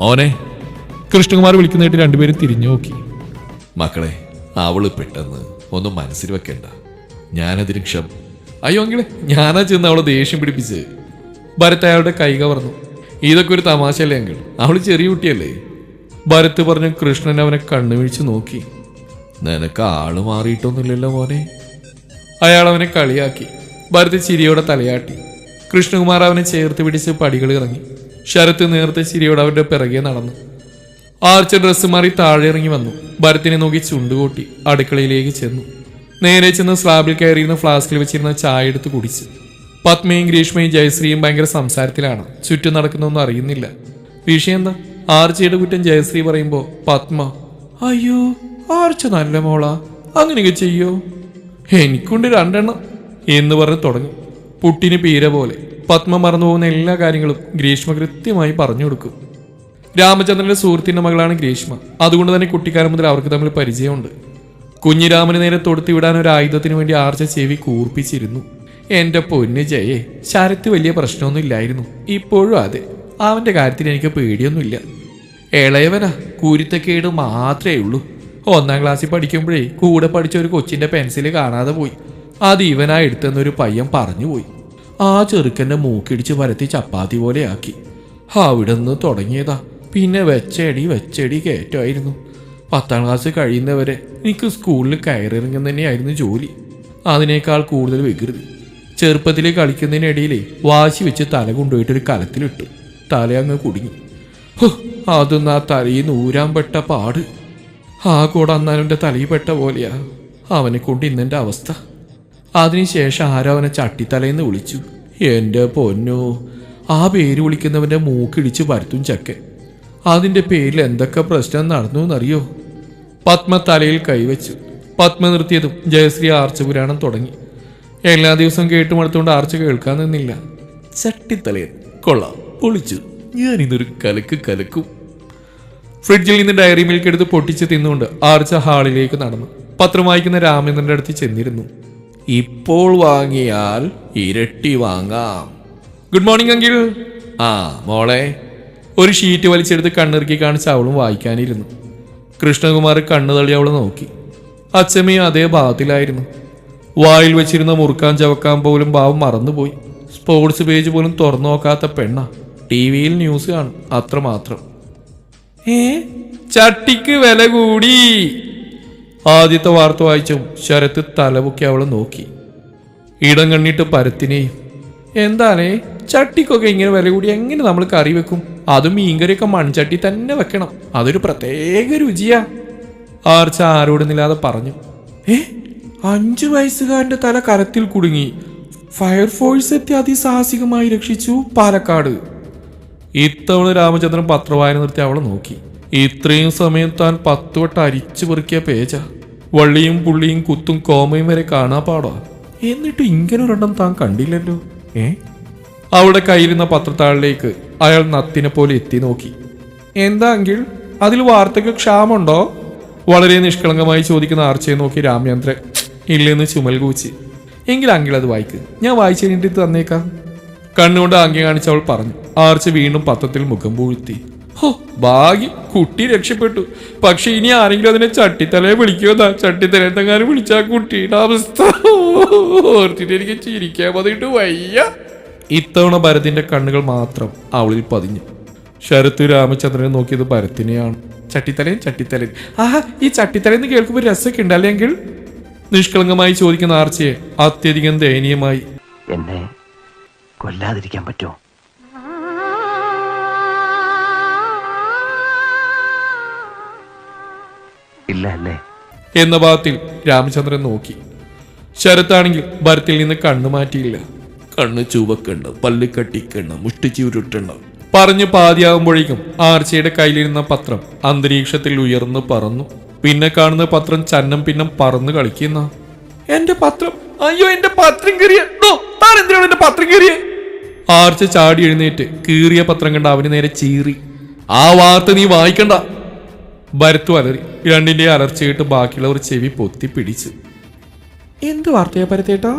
മോനെ, കൃഷ്ണകുമാർ വിളിക്കുന്നതായിട്ട് രണ്ടുപേരും തിരിഞ്ഞു നോക്കി. മക്കളെ, അവള് പെട്ടെന്ന് ഒന്നും മനസ്സിൽ വെക്കണ്ട. ഞാനതിന് അയ്യോ അങ്കിളെ, ഞാനാ ചെന്ന് അവളെ ദേഷ്യം പിടിപ്പിച്ച്. ഭരത് അയാളുടെ കൈ കവർന്നു. ഇതൊക്കെ ഒരു തമാശയല്ലേ അങ്കിൾ, അവള് ചെറിയ കുട്ടിയല്ലേ? ഭരത് പറഞ്ഞു. കൃഷ്ണൻ അവനെ കണ്ണുമിഴിച്ച് നോക്കി. നിനക്ക് ആള് മാറിയിട്ടൊന്നുമില്ലല്ലോ മോനെ. അയാൾ അവനെ കളിയാക്കി. ഭരത് ചിരിയോടെ തലയാട്ടി. കൃഷ്ണകുമാർ അവനെ ചേർത്ത് പിടിച്ച് പടികൾ ഇറങ്ങി. ശരത്ത് നേരത്തെ ചിരിയോടെ അവരുടെ പിറകെ നടന്നു. ആർച്ച ഡ്രസ്സ് മാറി താഴെ ഇറങ്ങി വന്നു. ഭരത്തിനെ നോക്കി ചുണ്ടുകൂട്ടി അടുക്കളയിലേക്ക് ചെന്നു. നേരെ ചെന്ന് സ്ലാബിൽ കയറിയിരുന്ന ഫ്ലാസ്കിൽ വെച്ചിരുന്ന ചായ എടുത്ത് കുടിച്ചു. പത്മയും ഗ്രീഷ്മയും ജയശ്രീയും ഭയങ്കര സംസാരത്തിലാണ്. ചുറ്റും നടക്കുന്നൊന്നും അറിയുന്നില്ല. വിഷയം എന്താ? ആർച്ചയുടെ കുറ്റം ജയശ്രീ പറയുമ്പോ പത്മ, അയ്യോ ആർച്ച നല്ല മോളാ, അങ്ങനെയൊക്കെ ചെയ്യോ? എനിക്കുണ്ട് 2 എണ്ണം എന്ന് പറഞ്ഞ് തുടങ്ങും. പുട്ടിന് പീര പോലെ പത്മ മറന്നുപോകുന്ന എല്ലാ കാര്യങ്ങളും ഗ്രീഷ്മ കൃത്യമായി പറഞ്ഞു കൊടുക്കും. രാമചന്ദ്രന്റെ സുഹൃത്തിന്റെ മകളാണ് ഗ്രീഷ്മ. അതുകൊണ്ട് തന്നെ കുട്ടിക്കാലം മുതൽ അവർക്ക് തമ്മിൽ പരിചയമുണ്ട്. കുഞ്ഞിരാമന് നേരെ തൊടുത്തു വിടാൻ ഒരു ആയുധത്തിന് വേണ്ടി ആർച്ച ചെവി കൂർപ്പിച്ചിരുന്നു. എന്റെ പൊന്ന് ജയേ, ശരത്ത് വലിയ പ്രശ്നമൊന്നും ഇല്ലായിരുന്നു. ഇപ്പോഴും അതെ, അവന്റെ കാര്യത്തിൽ എനിക്ക് പേടിയൊന്നുമില്ല. ഇളയവനാ, കുരുത്തക്കേട് മാത്രമേ ഉള്ളൂ. 1ാം ക്ലാസ്സിൽ പഠിക്കുമ്പോഴേ കൂടെ പഠിച്ച ഒരു കൊച്ചിന്റെ പെൻസില് കാണാതെ പോയി. അത് ഇവനാ എടുത്തെന്നൊരു പയ്യൻ പറഞ്ഞുപോയി. ആ ചെറുക്കന്റെ മൂക്കിടിച്ച് പരത്തി ചപ്പാത്തി പോലെ ആക്കി. അവിടെ നിന്ന് തുടങ്ങിയതാ. പിന്നെ വെച്ചടി കയറ്റമായിരുന്നു. 10ാം ക്ലാസ് കഴിയുന്നവരെ എനിക്ക് സ്കൂളിൽ കയറിറങ്ങുന്ന തന്നെയായിരുന്നു ജോലി. അതിനേക്കാൾ കൂടുതൽ വികൃതി. ചെറുപ്പത്തിൽ കളിക്കുന്നതിനിടയിലേ വാശി വെച്ച് തല കൊണ്ടുപോയിട്ടൊരു കലത്തിലിട്ടു. തലയങ്ങ് കുടുങ്ങി. അതൊന്ന് ആ തലയിൽ നിന്ന് ഊരാൻ പെട്ട പാട്. ആ കൂടെ അന്നാനുൻ്റെ തലയിൽ പെട്ട പോലെയാ അവനെ കൊണ്ട് ഇന്നെൻ്റെ അവസ്ഥ. അതിനുശേഷം ആരോ അവനെ ചട്ടിത്തലയെന്ന് വിളിച്ചു. എൻ്റെ പൊന്നോ, ആ പേര് വിളിക്കുന്നവൻ്റെ മൂക്കിടിച്ച് പരത്തും ചക്കൻ. അതിൻ്റെ പേരിൽ എന്തൊക്കെ പ്രശ്നം നടന്നു എന്നറിയോ? പത്മ തലയിൽ കൈവച്ചു. പത്മ നിർത്തിയതും ജയശ്രീ ആർച്ച പുരാണം തുടങ്ങി. എല്ലാ ദിവസവും കേട്ടുമടുത്തുകൊണ്ട് ആർച്ച കേൾക്കാൻ നിന്നില്ല. ചട്ടിത്തലയൻ കൊള്ളാം, പൊളിച്ചു, ഞാനിതൊരു കലക്കും. ഫ്രിഡ്ജിൽ നിന്ന് ഡയറി മിൽക്ക് എടുത്ത് പൊട്ടിച്ച് തിന്നുകൊണ്ട് ആർച്ച ഹാളിലേക്ക് നടന്നു. പത്രം വായിക്കുന്ന രാമേന്ദ്രന്റെ അടുത്ത് ചെന്നിരുന്നു. ഇപ്പോൾ വാങ്ങിയാൽ ഇരട്ടി വാങ്ങാം. Good morning uncle. ആ മോളെ. ഒരു ഷീറ്റ് വലിച്ചെടുത്ത് കണ്ണിറുക്കി കാണിച്ച് അവളും വായിക്കാനിരുന്നു. കൃഷ്ണകുമാർ കണ്ണു തള്ളി അവളെ നോക്കി. അച്ഛമ്മയും അതേ ഭാവത്തിലായിരുന്നു. വായിൽ വെച്ചിരുന്ന മുറുക്കാൻ ചവക്കാൻ പോലും ഭാവം മറന്നുപോയി. സ്പോർട്സ് പേജ് പോലും തുറന്നു നോക്കാത്ത പെണ്ണ. ടിവിയിൽ ന്യൂസ് കാണും, അത്രമാത്രം. ചട്ടിക്ക് വില കൂടി. ആദ്യത്തെ വാർത്ത വായിച്ചും ശരത്ത് തലപൊക്കി അവളെ നോക്കി. ഇടം കണ്ണിട്ട് പരത്തിനെയും. എന്താണേ ചട്ടിക്കൊക്കെ ഇങ്ങനെ വില കൂടി എങ്ങനെ നമ്മൾ കറി വെക്കും? അതും മീൻകറിയൊക്കെ മൺചട്ടി തന്നെ വെക്കണം. അതൊരു പ്രത്യേക രുചിയാ. ആർച്ച ആരോടുന്നില്ലാതെ പറഞ്ഞു. 5 വയസ്സുകാരന്റെ തല കരത്തിൽ കുടുങ്ങി. ഫയർഫോഴ്സ് എത്തി അതിസാഹസികമായി രക്ഷിച്ചു പാലക്കാട്. ഇത്തവണ രാമചന്ദ്രൻ പത്രവായന നിർത്തി അവളെ നോക്കി. ഇത്രയും സമയം താൻ 10 വട്ടം അരിച്ചു പെറുക്കിയ പേജ. വള്ളിയും പുള്ളിയും കുത്തും കോമയും വരെ കാണാ പാടാ. എന്നിട്ട് ഇങ്ങനെ ഒരെണ്ണം താൻ കണ്ടില്ലല്ലോ. അവളുടെ കയ്യിലിരുന്ന പത്രത്താളിലേക്ക് അയാൾ നത്തിനെ പോലെ എത്തി നോക്കി. എന്താ അങ്കിൾ, അതിൽ വാർത്തയ്ക്ക് ക്ഷാമുണ്ടോ? വളരെ നിഷ്കളങ്കമായി ചോദിക്കുന്ന ആർച്ചയെ നോക്കി രാമചന്ദ്രൻ ഇല്ലെന്ന് ചുമൽ കൂച്ചി. എങ്കിൽ അങ്കിൾ അത് വായിക്ക്, ഞാൻ വായിച്ചു കഴിഞ്ഞിട്ട് തന്നേക്കാം. കണ്ണുകൊണ്ട് ആംഗ്യം കാണിച്ചവൾ പറഞ്ഞു. ആർച്ച വീണ്ടും പത്രത്തിൽ മുഖം പൂഴ്ത്തി. ഭാഗ്യം, കുട്ടി രക്ഷപ്പെട്ടു. പക്ഷെ ഇനി ആരെങ്കിലും അതിനെ ചട്ടിത്തലയെ വിളിക്കുമോ? ചട്ടിത്തലയെന്തെങ്കിലും വിളിച്ചാ കുട്ടിയുടെ അവസ്ഥ ഓർത്തിട്ട് എനിക്ക് ചിരിക്കാൻ പതിട്ട് വയ്യ. ഇത്തവണ ഭരതിന്റെ കണ്ണുകൾ മാത്രം അവളിൽ പതിഞ്ഞു. ശരത്ത് രാമചന്ദ്രനെ നോക്കിയത് ഭരത്തിനെയാണ്. ചട്ടിത്തലൻ. ആഹാ, ഈ ചട്ടിത്തലെന്ന് കേൾക്കുമ്പോൾ രസമൊക്കെ ഉണ്ടല്ലെങ്കിൽ? നിഷ്കളങ്കമായി ചോദിക്കുന്ന ആർച്ചയെ അത്യധികം ദയനീയമായി. എന്നെ കൊല്ലാതിരിക്കാൻ പറ്റുമോ? ഇല്ല അല്ലേ എന്ന ഭാഗത്തിൽ രാമചന്ദ്രൻ നോക്കി. ശരത്താണെങ്കിൽ ഭരത്തിൽ നിന്ന് കണ്ണു മാറ്റിയില്ല. കണ്ണ് ചുവക്കണ്ട, പല്ല് കട്ടിക്കണ്ട, മുഷ്ടിച്ചുരുട്ടണ്ട പറഞ്ഞ് പാതിയാകുമ്പോഴേക്കും ആർച്ചയുടെ കയ്യിലിരുന്ന പത്രം അന്തരീക്ഷത്തിൽ ഉയർന്നു പറന്നു. പിന്നെ കാണുന്ന പത്രം ചന്നം പിന്നം പറന്ന് കളിക്കുന്ന. എന്റെ പത്രം, അയ്യോ എന്റെ പത്രം കീറിയ, എന്തിനാണ് എന്റെ പത്രം കീറിയ? ആർച്ച ചാടി എഴുന്നേറ്റ് കീറിയ പത്രം കണ്ട അവന് നേരെ ചീറി. ആ വാർത്ത നീ വായിക്കണ്ട. ഭരത്തു അലറി. രണ്ടിന്റെ അലർച്ചയിട്ട് ബാക്കിയുള്ളവർ ചെവി പൊത്തി പിടിച്ചു. എന്ത് വാർത്തയാ ഭരത്തേട്ടാ?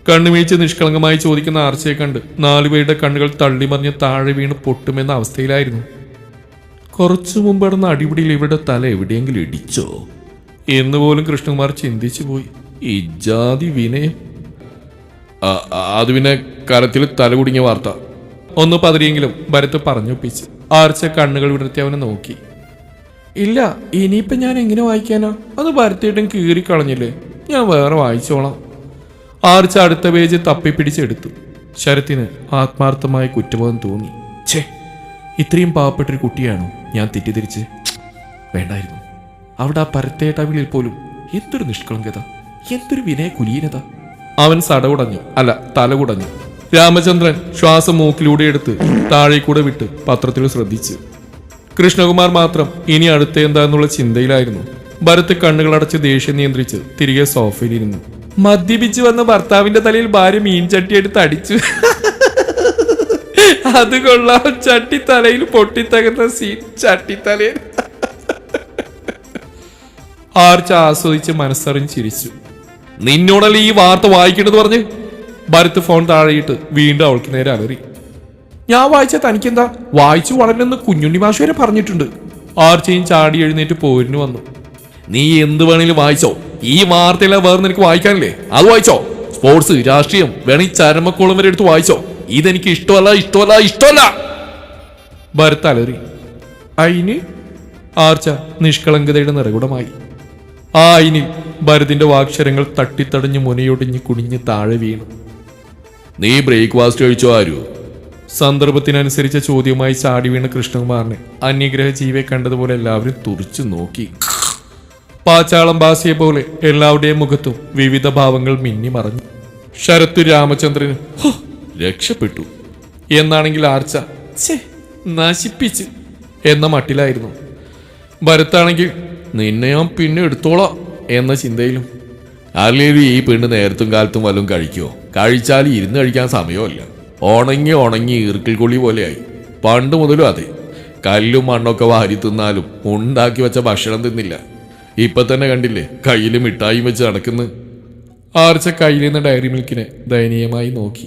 കണ്ണുമീഴ്ച നിഷ്കളങ്കമായി ചോദിക്കുന്ന ആർച്ചയെ കണ്ട് 4 പേരുടെ കണ്ണുകൾ തള്ളിമറിഞ്ഞ് താഴെ വീണ് പൊട്ടുമെന്ന അവസ്ഥയിലായിരുന്നു. കുറച്ചു മുമ്പ് നടന്ന അടിപിടിയിൽ ഇവരുടെ തല എവിടെയെങ്കിലും ഇടിച്ചോ എന്ന് പോലും കൃഷ്ണകുമാർ ചിന്തിച്ചു പോയി. ഇജാതി വിനയം. അത് പിന്നെ കരത്തിൽ തല കുടുങ്ങിയ വാർത്ത ഒന്ന് പതിരിയെങ്കിലും ഭരത് പറഞ്ഞൊപ്പിച്ച്. ആർച്ച കണ്ണുകൾ വിടർത്തി അവനെ നോക്കി. ഇല്ല, ഇനിയിപ്പം ഞാൻ എങ്ങനെ വായിക്കാനാ? അത് ഭരത്തേട്ടും കീറിക്കളഞ്ഞില്ലേ, ഞാൻ വേറെ വായിച്ചോളാം. ആർച്ച അടുത്ത പേജ് തപ്പിപ്പിടിച്ചെടുത്തു. ശരത്തിന് ആത്മാർത്ഥമായ കുറ്റബോധം തോന്നി. ഛേ, ഇത്രയും പാവപ്പെട്ടൊരു കുട്ടിയാണോ ഞാൻ തെറ്റിദ്ധരിച്ച്? വേണ്ടായിരുന്നു. അവിടെ ആ പരത്തേട്ടാവിളിൽ പോലും എന്തൊരു നിഷ്കളങ്കത, എന്തൊരു വിനയ കുലീനത. അവൻ സടകുടഞ്ഞു, അല്ല തലകുടഞ്ഞു. രാമചന്ദ്രൻ ശ്വാസം മൂക്കിലൂടെ എടുത്ത് താഴേക്കൂടെ വിട്ട് പത്രത്തിൽ ശ്രദ്ധിച്ചു. കൃഷ്ണകുമാർ മാത്രം ഇനി അടുത്ത എന്താന്നുള്ള ചിന്തയിലായിരുന്നു. ഭരത് കണ്ണുകളടച്ച് ദേഷ്യം നിയന്ത്രിച്ച് തിരികെ സോഫയിലിരുന്നു. മദ്യപിച്ച് വന്ന ഭർത്താവിന്റെ തലയിൽ ഭാര്യ മീൻ ചട്ടിയെടുത്ത് അടിച്ചു. അത് കൊള്ളാം. ചട്ടി തലയിൽ പൊട്ടിത്തകർന്ന സീൻ. ചട്ടിത്തലയിൽ ആർച്ച ആസ്വദിച്ച് മനസ്സറിഞ്ഞ് ചിരിച്ചു. നിന്നോടല്ലേ ഈ വാർത്ത വായിക്കേണ്ടത് പറഞ്ഞ്? ഭരത് ഫോൺ താഴെയിട്ട് വീണ്ടും അവൾക്ക് നേരെ അലറി. ഞാൻ വായിച്ച തനിക്കെന്താ? വായിച്ചു വളരുന്നെന്ന് കുഞ്ഞുണ്ണി മാഷ് വരെ പറഞ്ഞിട്ടുണ്ട്. ആർച്ചയും ചാടി എഴുന്നേറ്റ് പോരിന് വന്നു. നീ എന്ത് വേണേലും വായിച്ചോ, ഈ വാർത്തയെല്ലാം വേറെ നിനക്ക് വായിക്കാനില്ലേ? അത് വായിച്ചോ. സ്പോർട്സ്, രാഷ്ട്രീയം വേണേ ചരമക്കോളം വരെ എടുത്ത് വായിച്ചോ. ഇതെനിക്ക് ഇഷ്ടമല്ല, ഇഷ്ടമല്ല, ഇഷ്ടമല്ല. ഭരത് അലറി. അയിന്? ആർച്ച നിഷ്കളങ്കതയുടെ നിറകുടമായി. ആ അയിനിൽ ഭരതിന്റെ വാക്ഷരങ്ങൾ തട്ടിത്തടഞ്ഞ് മുനയൊടിഞ്ഞ് കുടിഞ്ഞ് താഴെ വീണു. നീ ബ്രേക്ക്ഫാസ്റ്റ് കഴിച്ചോ ആരു? സന്ദർഭത്തിനനുസരിച്ച ചോദ്യവുമായി ചാടി വീണ കൃഷ്ണകുമാറിനെ അന്യഗ്രഹ ജീവിയെ കണ്ടതുപോലെ എല്ലാവരും തുറിച്ചു നോക്കി. പാച്ചാളം ബാസിയെ പോലെ എല്ലാവരുടെയും മുഖത്തും വിവിധ ഭാവങ്ങൾ മിന്നി മറഞ്ഞു. ശരത്തു രാമചന്ദ്രനും രക്ഷപ്പെട്ടു എന്നാണെങ്കിൽ ആർച്ച നശിപ്പിച്ച് എന്ന മട്ടിലായിരുന്നു. ഭരത്താണെങ്കിൽ നിന്നെ ഞാൻ പിന്നെ എടുത്തോളാം എന്ന ചിന്തയിലും. അല്ലെങ്കിൽ ഈ പെണ്ണ് നേരത്തും കാലത്തും വല്ലതും കഴിക്കുമോ? കഴിച്ചാൽ ഇരുന്ന് കഴിക്കാൻ സമയമല്ല. ഉണങ്ങി ഈർക്കിൽ കൊള്ളി പോലെയായി. പണ്ട് മുതലും അതെ. കല്ലും മണ്ണൊക്കെ വാരി തിന്നാലും ഉണ്ടാക്കി വെച്ച ഭക്ഷണം തിന്നില്ല. ഇപ്പൊ തന്നെ കണ്ടില്ലേ കയ്യിൽ മിഠായും വെച്ച് നടക്കുന്നു. ആർച്ച കയ്യിൽ നിന്ന് ഡയറി മിൽക്കിനെ ദയനീയമായി നോക്കി.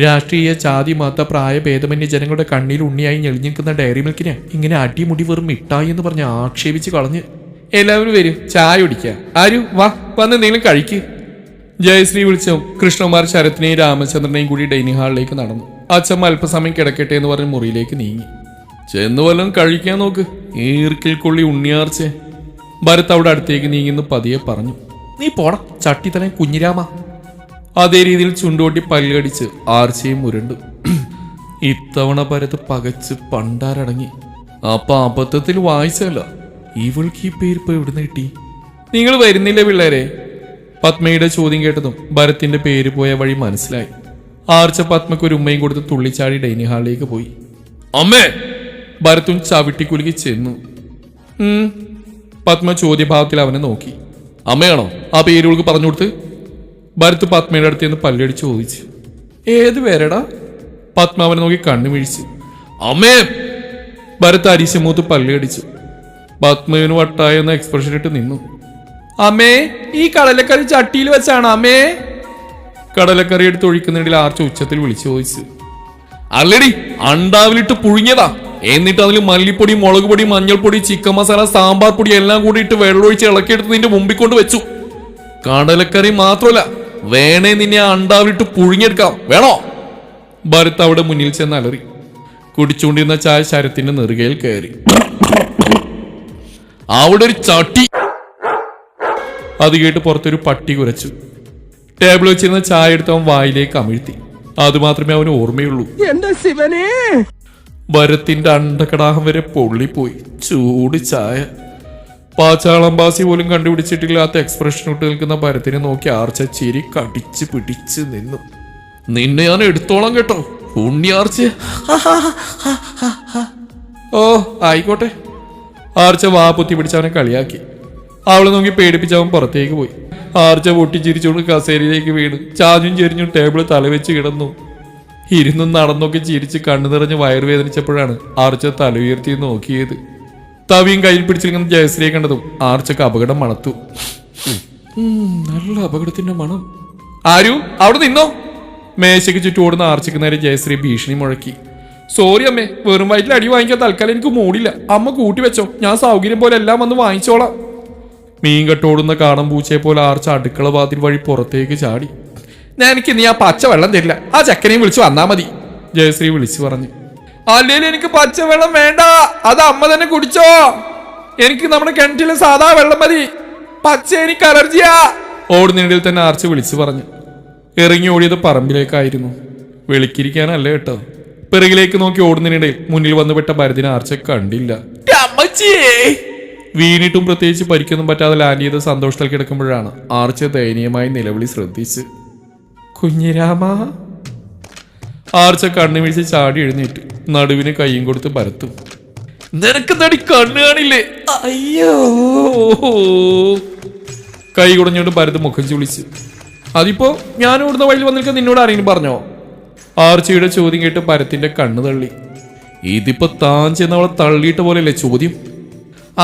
രാഷ്ട്രീയ ജാതി മത പ്രായ ഭേദമന്യ ജനങ്ങളുടെ കണ്ണിൽ ഉണ്ണിയായി ഞെളിഞ്ഞിരിക്കുന്ന ഡയറി മിൽക്കിനെ ഇങ്ങനെ അടിമുടി വെറും മിഠായി എന്ന് പറഞ്ഞ് ആക്ഷേപിച്ച് കളഞ്ഞ്. എല്ലാവരും വരും, ചായ കുടിക്കുക. ആരു വാ, വന്ന് എന്തെങ്കിലും കഴിക്ക്. ജയശ്രീ വിളിച്ചോ. കൃഷ്ണകുമാർ ശരത്തിനെയും രാമചന്ദ്രനെയും കൂടി ഡൈനിങ് ഹാളിലേക്ക് നടന്നു. അച്ഛമ്മ അല്പസമയം കിടക്കട്ടെ എന്ന് പറഞ്ഞ് മുറിയിലേക്ക് നീങ്ങി. ചെന്ന് വല്ലതും കഴിക്കാൻ നോക്ക്, ഈർക്കിൽ കൊള്ളി ഉണ്ണിയാർച്ചേ. ഭരത് അവിടെ അടുത്തേക്ക് നീങ്ങിന്ന് പതിയെ പറഞ്ഞു. നീ പോടാ ചട്ടിത്തല കുഞ്ഞിരാമ. അതേ രീതിയിൽ ചുണ്ടോട്ടി പല്ലുകടിച്ച് ആർച്ചയും മുരണ്ടു. ഇത്തവണ ഭരത് പകച്ച് പണ്ടാരടങ്ങി. അപ്പൊ അബദ്ധത്തിൽ വായിച്ചല്ല. ഇവൾക്ക് ഈ പേര് ഇപ്പൊ എവിടുന്ന് കിട്ടി? നിങ്ങൾ വരുന്നില്ല പിള്ളേരെ? പത്മയുടെ ചോദ്യം കേട്ടതും ഭരത്തിന്റെ പേര് പോയ വഴി മനസ്സിലായി. ആർച്ച പത്മക്ക് ഒരു ഉമ്മയും കൊടുത്ത് തുള്ളിച്ചാടി ഡൈനിങ് ഹാളിലേക്ക് പോയി. അമ്മേ! ഭരത്തും ചവിട്ടിക്കുലുക്കി ചെന്നു. പത്മ ചോദ്യഭാവത്തിൽ അവനെ നോക്കി. അമ്മയാണോ ആ പേരുകൾക്ക് പറഞ്ഞു കൊടുത്ത്? ഭരത് പത്മയുടെ അടുത്ത് നിന്ന് പല്ലടിച്ച് ചോദിച്ചു. ഏത് പേരടാ? പത്മ അവനെ നോക്കി കണ്ണു വീഴ്ചു. അമ്മേ! ഭരത് അരിശമൂത്ത് പല്ലടിച്ചു. പത്മവിന് വട്ടായ എന്ന എക്സ്പ്രഷൻ ഇട്ട് നിന്നു. അമ്മേ, ഈ കടലക്കറി ചട്ടിയിൽ വെച്ചാണ് അമ്മേ. കടലക്കറി എടുത്ത് ഒഴിക്കുന്നിടയിൽ ആർച്ച ഉച്ചത്തിൽ വിളിച്ചു ചോദിച്ചു. അല്ലടി, അണ്ടാവിലിട്ട് പുഴുങ്ങിയതാ. എന്നിട്ട് അതിൽ മല്ലിപ്പൊടി, മുളക് പൊടി, മഞ്ഞൾപ്പൊടി, ചിക്കൻ മസാല, സാമ്പാർ പൊടി എല്ലാം കൂടി ഇട്ട് വെള്ളമൊഴിച്ച് ഇളക്കിയെടുത്ത് നിന്റെ മുമ്പിൽ കൊണ്ട് വെച്ചു. കടലക്കറി മാത്രമല്ല, വേണേ നിന്നെ അണ്ടാവിലിട്ട് പുഴുങ്ങിയെടുക്കാം, വേണോ? ഭരത് അവിടെ മുന്നിൽ ചെന്ന് അലറി. കുടിച്ചുകൊണ്ടിരുന്ന ചായ ശരത്തിന്റെ നെറുകയിൽ കയറി. അവിടെ ഒരു ചട്ടി. അത് കേട്ട് പുറത്തൊരു പട്ടി കുരച്ചു. ടേബിൾ വെച്ചിരുന്ന ചായ എടുത്ത് അവൻ വായിലേക്ക് അമിഴ്ത്തി. അതുമാത്രമേ അവന് ഓർമ്മയുള്ളൂ. എന്റെ ശിവനേ! ഭരത്തിന്റെ അണ്ടകടാഹം വരെ പൊള്ളിപ്പോയി. ചൂട് ചായ. പാച്ചാളംബാസി പോലും കണ്ടുപിടിച്ചിട്ടില്ലാത്ത എക്സ്പ്രഷൻ ഇട്ട് നിൽക്കുന്ന ഭരത്തിനെ നോക്കി ആർച്ച ചിരി കടിച്ച് പിടിച്ച് നിന്നു. നിന്നെ ഞാൻ എടുത്തോളാം കേട്ടോ ഉണ്ണിയാർച്ച. ഓ ആയിക്കോട്ടെ. ആർച്ച വാ പൊത്തി പിടിച്ചവനെ കളിയാക്കി. അവളെ നോക്കി പേടിപ്പിച്ചവൻ പുറത്തേക്ക് പോയി. ആർച്ച പൊട്ടിച്ചിരിച്ചുകൊണ്ട് കസേരയിലേക്ക് വീണ് ചാഞ്ഞും ചെരിഞ്ഞും ടേബിൾ തലവെച്ച് കിടന്നു. ഇരുന്നും നടന്നൊക്കെ ചിരിച്ച് കണ്ണു നിറഞ്ഞ് വയറുവേദനിച്ചപ്പോഴാണ് ആർച്ച തല ഉയർത്തി നോക്കിയത്. തവിയും കയ്യിൽ പിടിച്ചിരിക്കുന്ന ജയശ്രീയെ കണ്ടതും ആർച്ചക്ക് അപകടം മണത്തു. നല്ല അപകടത്തിന്റെ മണം. ആരു അവിടെ നിന്നോ? മേശയ്ക്ക് ചുറ്റും ഓടുന്ന ആർച്ചയ്ക്ക് നേരെ ജയശ്രീ ഭീഷണി മുഴക്കി. സോറി അമ്മേ, വെറും വയറ്റിൽ അടി വാങ്ങിക്കാൻ തൽക്കാലം എനിക്ക് മൂടില്ല. അമ്മ കൂട്ടി വെച്ചോ, ഞാൻ സൗകര്യം പോലെ എല്ലാം വന്ന് വാങ്ങിച്ചോളാം. മീൻ കെട്ടോടുന്ന കാടം പൂച്ചയെ പോലെ ആർച്ച അടുക്കള വാതിൽ വഴി പുറത്തേക്ക് ചാടി. എനിക്ക് നീ ആ പച്ചവെള്ളം തരില്ല, ആ ചക്കനെയും വിളിച്ചു വന്നാ മതി, ജയശ്രീ വിളിച്ചു പറഞ്ഞു. അല്ലെങ്കിൽ എനിക്ക് പച്ചവെള്ളം വേണ്ട, അത് അമ്മ തന്നെ കുടിച്ചോ. എനിക്ക് നമ്മുടെ കിണറ്റിലെ സാധാ വെള്ളം മതി, പച്ച എനിക്ക് അലർജിയാ, ഓടുന്നതിനിടയിൽ തന്നെ ആർച്ച വിളിച്ചു പറഞ്ഞു. ഇറങ്ങി ഓടിയത് പറമ്പിലേക്കായിരുന്നു. വെളിക്കിരിക്കാനല്ല കേട്ടോ. പിറകിലേക്ക് നോക്കി ഓടുന്നതിനിടയിൽ മുന്നിൽ വന്നുപെട്ട ഭരതിനെ ആർച്ച കണ്ടില്ല. വീണിട്ടും പ്രത്യേകിച്ച് പരിക്കൊന്നും പറ്റാതെ ലാൻഡ് ചെയ്ത് സന്തോഷത്തിൽ കിടക്കുമ്പോഴാണ് ആർച്ച ദയനീയമായി നിലവിളി ശ്രദ്ധിച്ച്. കുഞ്ഞിരാമ. ആർച്ച കണ്ണുമിഴിച്ച് ചാടി എഴുന്നേറ്റു. നടുവിന് കൈയും കൊടുത്ത് ഭരത്തും. നിനക്ക് നടി കണ്ണു കാണില്ലേ? അയ്യോ. കൈ കുടഞ്ഞോണ്ട് ഭരത് മുഖം ചുളിച്ച്. അതിപ്പോ ഞാൻ ഓടുന്ന വഴിയിൽ വന്നിരിക്കാൻ നിന്നോട് ആരെങ്കിലും പറഞ്ഞോ? ആർച്ചയുടെ ചോദ്യം കേട്ട് ഭരത്തിന്റെ കണ്ണ് തള്ളി. ഇതിപ്പോ താൻ ചെന്ന് അവളെ തള്ളിയിട്ട് പോലെയല്ലേ ചോദ്യം?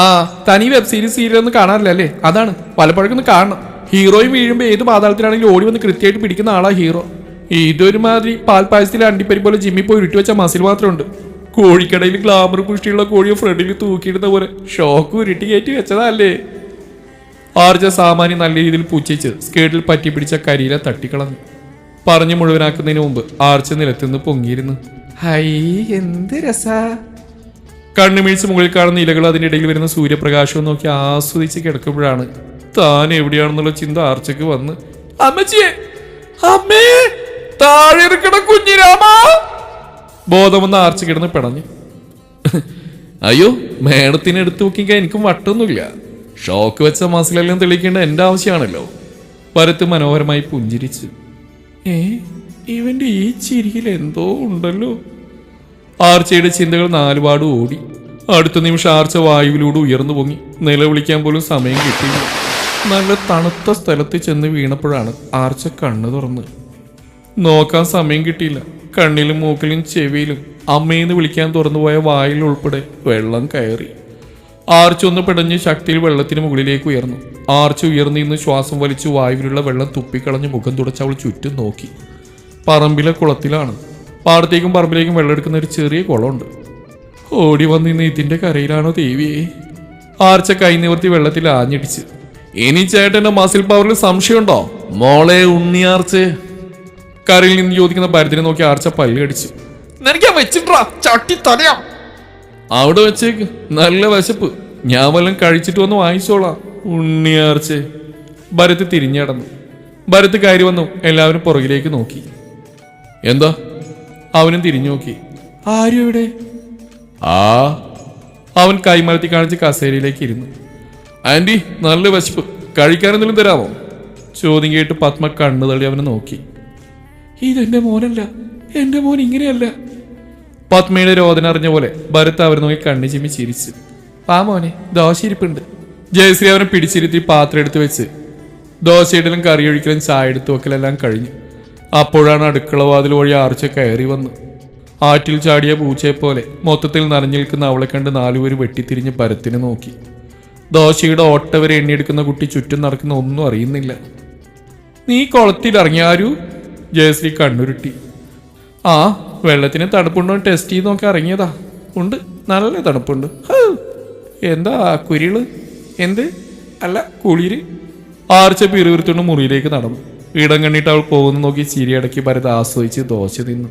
ആ, തനി വെബ് സീരീസ് സീരിയലൊന്നും കാണാറില്ല അല്ലേ? അതാണ്, പലപ്പോഴൊക്കെ കാണണം. ഹീറോയും വീഴുമ്പോ ഏത് പാതാളത്തിലാണെങ്കിലും ഓടി വന്ന് കൃത്യമായിട്ട് പിടിക്കുന്ന ആളാ ഹീറോ. ഇതൊരുമാതിരി പാൽപ്പായസത്തിലെ അണ്ടിപ്പരി പോലെ ജിമ്മിൽ പോയി ഉരുട്ടി വെച്ച മസിൽ മാത്രമുണ്ട്. കോഴിക്കടയിൽ ഗ്ലാമർ പുഷ്ടിയുള്ള കോഴിയെ ഫ്രണ്ടിൽ തൂക്കിയിടുന്ന പോലെ ഷോക്ക് ഉരുട്ടി കയറ്റി വെച്ചതല്ലേ? ആർച്ച സാമാന്യം നല്ല രീതിയിൽ പൂച്ചിച്ച് സ്കേർട്ടിൽ പറ്റി പിടിച്ച കരിയില തട്ടിക്കളഞ്ഞു. പറഞ്ഞു മുഴുവനാക്കുന്നതിന് മുമ്പ് ആർച്ച നിലത്തുനിന്ന് പൊങ്ങിയിരുന്നു. ഹൈ, എന്ത് രസാ. കണ്ണുമിഴിച്ച് മുകളിൽ കാണുന്ന ഇലകൾ അതിൻ്റെ ഇടയിൽ വരുന്ന സൂര്യപ്രകാശവും നോക്കി ആസ്വദിച്ച് കിടക്കുമ്പോഴാണ് താൻ എവിടെയാണെന്നുള്ള ചിന്ത ആർച്ചയ്ക്ക് വന്ന്. അമ്മച്ചിയെ, അമ്മേ, താഴെ ഇരിക്കണ കുഞ്ഞിരാമ. ബോധമെന്ന് ആർച്ച കിടന്ന് പിടഞ്ഞു. അയ്യോ, മേടത്തിന് എടുത്തു നോക്കിക്കാൻ എനിക്കും വട്ടൊന്നുമില്ല. ഷോക്ക് വെച്ച മസിലെല്ലാം തെളിയിക്കേണ്ട എന്റെ ആവശ്യമാണല്ലോ. ഭരത് മനോഹരമായി പുഞ്ചിരിച്ചു. ഇവന്റെ ഈ ചിരിയിൽ എന്തോ ഉണ്ടല്ലോ. ആർച്ചയുടെ ചിന്തകൾ നാലുപാട് ഓടി. അടുത്ത നിമിഷം ആർച്ച വായുവിലൂടെ ഉയർന്നു പൊങ്ങി. നിലവിളിക്കാൻ പോലും സമയം കിട്ടിയില്ല. നല്ല തണുത്ത സ്ഥലത്ത് ചെന്ന് വീണപ്പോഴാണ് ആർച്ച കണ്ണു തുറന്ന്. നോക്കാൻ സമയം കിട്ടിയില്ല. കണ്ണിലും മൂക്കിലും ചെവിയിലും അമ്മയെന്ന് വിളിക്കാൻ തുറന്നുപോയ വായിൽ ഉൾപ്പെടെ വെള്ളം കയറി. ആർച്ച ഒന്ന് പിടഞ്ഞ് ശക്തിയിൽ വെള്ളത്തിന് മുകളിലേക്ക് ഉയർന്നു. ആർച്ച ഉയർന്നു നിന്ന് ശ്വാസം വലിച്ചു വായുവിലുള്ള വെള്ളം തുപ്പിക്കളഞ്ഞ് മുഖം തുടച്ച് അവൾ ചുറ്റും നോക്കി. പറമ്പിലെ കുളത്തിലാണ്. പാടത്തേക്കും പറമ്പിലേക്കും വെള്ളം എടുക്കുന്ന ഒരു ചെറിയ കുളമുണ്ട്. ഓടി വന്നിന്ന് ഇതിന്റെ കരയിലാണോ ദേവിയെ? ആർച്ച കൈ നിവർത്തി വെള്ളത്തിൽ ആഞ്ഞിടിച്ച്. ഇനി ചേട്ടന്റെ മസിൽ പവറിൽ സംശയമുണ്ടോ മോളെ ഉണ്ണിയാർച്ചേ? കരയിൽ നിന്ന് ചോദിക്കുന്ന ഭരതിനെ നോക്കി ആർച്ച പല്ല് കടിച്ചു. നിനക്ക് വെച്ചിട്ടാ ചട്ടി തലയാ. അവിടെ വെച്ചേക്ക്, നല്ല വിശപ്പ്. ഞാൻ വല്ലതും കഴിച്ചിട്ട് വന്ന് വാങ്ങിച്ചോളാം ഉണ്ണിയാർച്ചേ. ഭരത് തിരിഞ്ഞടന്നു. ഭരത് കയറി വന്നു. എല്ലാവരും പുറകിലേക്ക് നോക്കി. എന്താ? അവനും തിരിഞ്ഞു നോക്കി. ആരും ഇവിടെ? അവൻ കൈമലത്തി കാണിച്ച് കസേരയിലേക്ക് ഇരുന്നു. ആന്റി, നല്ല വിശപ്പ്, കഴിക്കാനെന്തെങ്കിലും തരാമോ? ചോദ്യം കേട്ട് പത്മ കണ്ണു തള്ളി അവനെ നോക്കി. ഇതെന്റെ മോനല്ല, എന്റെ മോൻ ഇങ്ങനെയല്ല. പത്മയുടെ രോദന അറിഞ്ഞ പോലെ ഭരത് അവരെ നോക്കി കണ്ണു ചിമ്മി ചിരിച്ചു. ആ മോനെ, ദോശ ഇരിപ്പുണ്ട്. ജയശ്രീ അവനെ പിടിച്ചിരുത്തി പാത്രം എടുത്ത് വെച്ച് ദോശയിടലും കറിയൊഴിക്കലും ചായ എടുത്തു വെക്കലെല്ലാം കഴിഞ്ഞു. അപ്പോഴാണ് അടുക്കള വാതിൽ വഴി ആർച്ച കയറി വന്നു. ആറ്റിൽ ചാടിയ പൂച്ചയെപ്പോലെ മൊത്തത്തിൽ നനഞ്ഞു നിൽക്കുന്ന അവളെ കണ്ട് നാലുപേര് വെട്ടിത്തിരിഞ്ഞ് ഭരത്തിനെ നോക്കി. ദോശയുടെ ഓട്ട വരെ എണ്ണിയെടുക്കുന്ന കുട്ടി ചുറ്റും നടക്കുന്ന ഒന്നും അറിയുന്നില്ല. നീ കുളത്തിലിറങ്ങിയാരു? ജയശ്രീ കണ്ണുരുട്ടി. ആ, വെള്ളത്തിന് തണുപ്പുണ്ടോ ടെസ്റ്റ് ചെയ്ത് നോക്കി ഇറങ്ങിയതാ. ഉണ്ട്, നല്ല തണുപ്പുണ്ട്. എന്താ കുരിള്? എന്ത്? അല്ല, കുളിര്. ആർച്ച പിറുവിറുത്തോണ്ട് മുറിയിലേക്ക് നടന്നു. ഇടം കണ്ണിട്ട് അവൾ പോകുന്നു നോക്കി ചിരിയടക്കി ഭരത് ആസ്വദിച്ച് ദോശ തിന്നു.